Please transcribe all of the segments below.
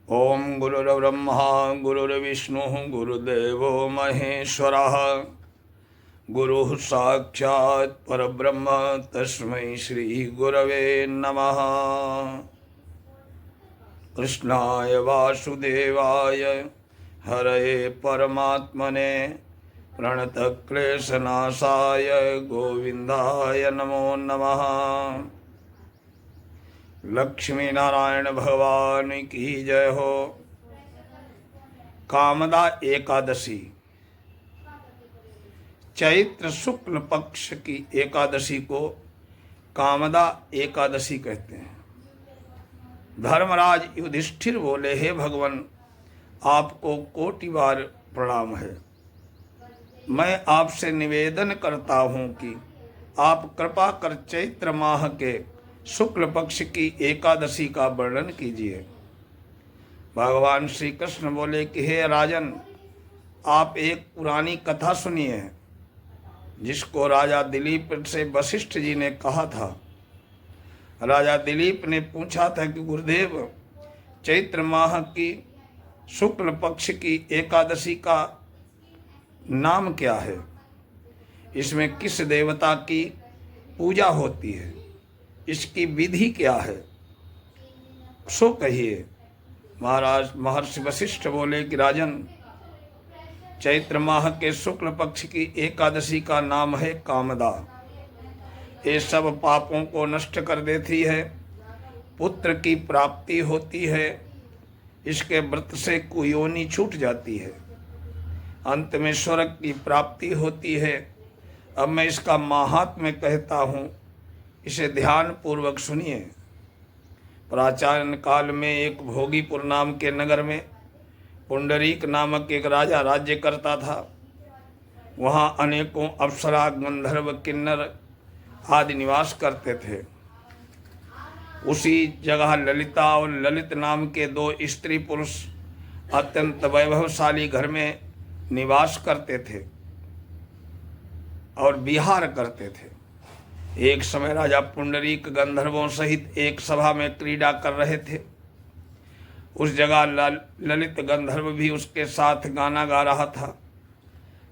ओम गुरुर्ब्रह्मा गुरुर्विष्णु गुरुदेवो महेश्वरः गुरुः साक्षात् परब्रह्म तस्मै श्री गुरवे नमः। कृष्णाय वासुदेवाय हरये परमात्मने प्रणतक्लेशनाशाय गोविन्दाय नमो नमः। लक्ष्मी नारायण भगवान की जय हो। कामदा एकादशी चैत्र शुक्ल पक्ष की एकादशी को कामदा एकादशी कहते हैं। धर्मराज युधिष्ठिर बोले, हे भगवान, आपको कोटि बार प्रणाम है। मैं आपसे निवेदन करता हूँ कि आप कृपा कर चैत्र माह के शुक्ल पक्ष की एकादशी का वर्णन कीजिए। भगवान श्री कृष्ण बोले कि हे राजन, आप एक पुरानी कथा सुनिए जिसको राजा दिलीप से वशिष्ठ जी ने कहा था। राजा दिलीप ने पूछा था कि गुरुदेव, चैत्र माह की शुक्ल पक्ष की एकादशी का नाम क्या है? इसमें किस देवता की पूजा होती है? इसकी विधि क्या है? सो कहिए। महाराज महर्षि वशिष्ठ बोले कि राजन, चैत्र माह के शुक्ल पक्ष की एकादशी का नाम है कामदा। ये सब पापों को नष्ट कर देती है, पुत्र की प्राप्ति होती है, इसके व्रत से कुयोनि छूट जाती है, अंत में स्वर्ग की प्राप्ति होती है। अब मैं इसका माहात्म्य कहता हूँ, इसे ध्यान पूर्वक सुनिए। प्राचीन काल में एक भोगीपुर नाम के नगर में पुंडरीक नामक एक राजा राज्य करता था। वहाँ अनेकों अप्सरा, गंधर्व, किन्नर आदि निवास करते थे। उसी जगह ललिता और ललित नाम के दो स्त्री पुरुष अत्यंत वैभवशाली घर में निवास करते थे और विहार करते थे। एक समय राजा पुंडरीक गंधर्वों सहित एक सभा में क्रीड़ा कर रहे थे। उस जगह ललित गंधर्व भी उसके साथ गाना गा रहा था,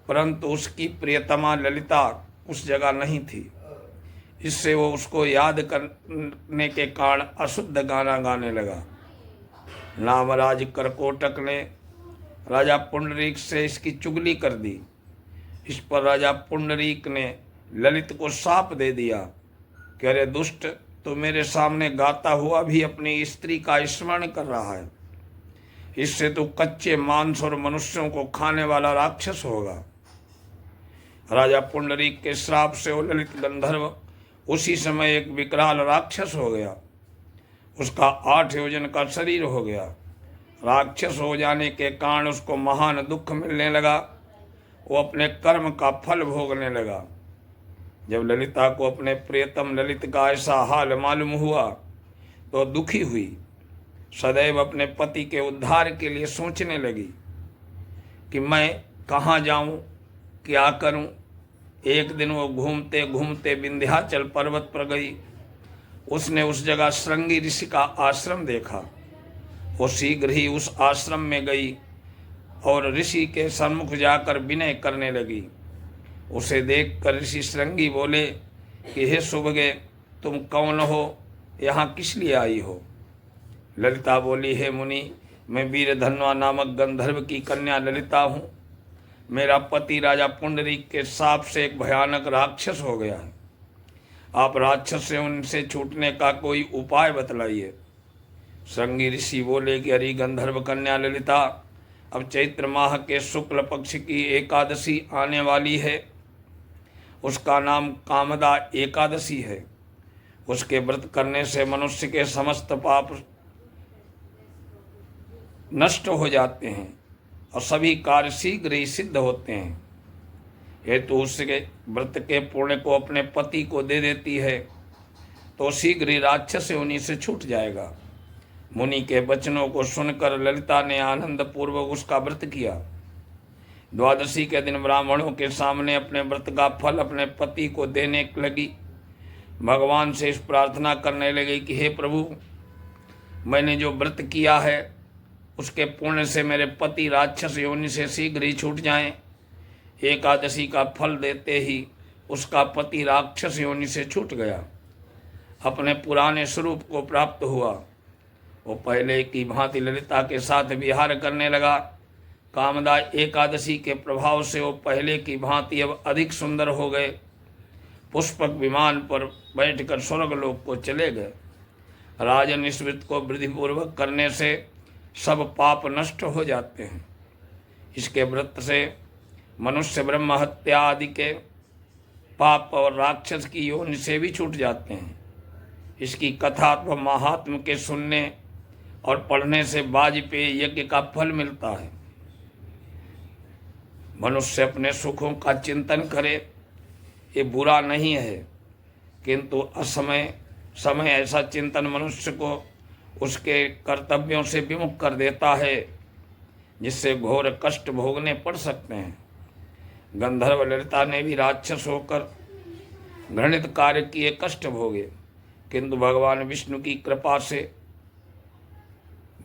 परंतु उसकी प्रियतमा ललिता उस जगह नहीं थी। इससे वो उसको याद करने के कारण अशुद्ध गाना गाने लगा। नामराज करकोटक ने राजा पुंडरीक से इसकी चुगली कर दी। इस पर राजा पुंडरीक ने ललित को शाप दे दिया कि अरे दुष्ट, तो मेरे सामने गाता हुआ भी अपनी स्त्री का स्मरण कर रहा है। इससे तो कच्चे मांस और मनुष्यों को खाने वाला राक्षस होगा। राजा पुंडरीक के श्राप से वो ललित गंधर्व उसी समय एक विकराल राक्षस हो गया। उसका 8 योजन का शरीर हो गया। राक्षस हो जाने के कारण उसको महान दुख मिलने लगा। वो अपने कर्म का फल भोगने लगा। जब ललिता को अपने प्रियतम ललित का ऐसा हाल मालूम हुआ तो दुखी हुई। सदैव अपने पति के उद्धार के लिए सोचने लगी कि मैं कहाँ जाऊँ, क्या करूँ। एक दिन वो घूमते घूमते विंध्याचल पर्वत पर गई। उसने उस जगह श्रृंगी ऋषि का आश्रम देखा। वो शीघ्र ही उस आश्रम में गई और ऋषि के सम्मुख जाकर विनय करने लगी। उसे देखकर ऋषि श्रृंगी बोले कि हे सुभगे, तुम कौन हो, यहाँ किस लिए आई हो? ललिता बोली, हे मुनि, मैं वीरधन्वा नामक गंधर्व की कन्या ललिता हूँ। मेरा पति राजा पुंडरीक के शाप से एक भयानक राक्षस हो गया है। आप राक्षस से उनसे छूटने का कोई उपाय बतलाइए। श्रृंगी ऋषि बोले कि अरे गंधर्व कन्या ललिता, अब चैत्र माह के शुक्ल पक्ष की एकादशी आने वाली है। उसका नाम कामदा एकादशी है। उसके व्रत करने से मनुष्य के समस्त पाप नष्ट हो जाते हैं और सभी कार्य शीघ्र ही सिद्ध होते हैं। हेतु उसके व्रत के पुण्य को अपने पति को दे देती है तो शीघ्र ही राक्षस योनि से छूट जाएगा। मुनि के वचनों को सुनकर ललिता ने आनंद पूर्वक उसका व्रत किया। द्वादशी के दिन ब्राह्मणों के सामने अपने व्रत का फल अपने पति को देने लगी। भगवान से इस प्रार्थना करने लगी कि हे प्रभु, मैंने जो व्रत किया है उसके पुण्य से मेरे पति राक्षस योनि से शीघ्र ही छूट जाएं। एकादशी का फल देते ही उसका पति राक्षस योनि से छूट गया, अपने पुराने स्वरूप को प्राप्त हुआ। वो पहले की भांति ललिता के साथ विहार करने लगा। कामदा एकादशी के प्रभाव से वो पहले की भांति अब अधिक सुंदर हो गए। पुष्पक विमान पर बैठकर स्वर्गलोक को चले गए। राजन इस व्रत को विधिपूर्वक करने से सब पाप नष्ट हो जाते हैं। इसके व्रत से मनुष्य ब्रह्म हत्या आदि के पाप और राक्षस की योनि से भी छूट जाते हैं। इसकी कथा अथवा महात्म के सुनने और पढ़ने से वाजपेयी यज्ञ का फल मिलता है। मनुष्य अपने सुखों का चिंतन करे, ये बुरा नहीं है, किंतु समय ऐसा चिंतन मनुष्य को उसके कर्तव्यों से विमुख कर देता है, जिससे घोर कष्ट भोगने पड़ सकते हैं। गंधर्व ललिता ने भी राक्षस होकर घृणित कार्य किए कष्ट भोगे, किंतु भगवान विष्णु की कृपा से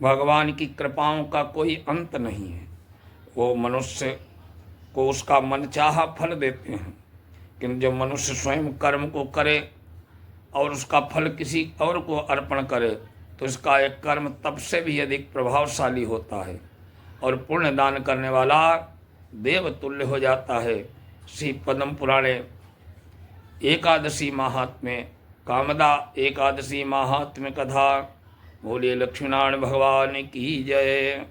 भगवान की कृपाओं का कोई अंत नहीं है। वो मनुष्य को उसका मनचाहा फल देते हैं, किंतु जब मनुष्य स्वयं कर्म को करे और उसका फल किसी और को अर्पण करे तो इसका एक कर्म तब से भी अधिक प्रभावशाली होता है और पुण्य दान करने वाला देवतुल्य हो जाता है। श्री पद्म पुराणे एकादशी महात्म्य कामदा एकादशी महात्म्य कथा। बोलिए लक्ष्मीनारायण भगवान की जय।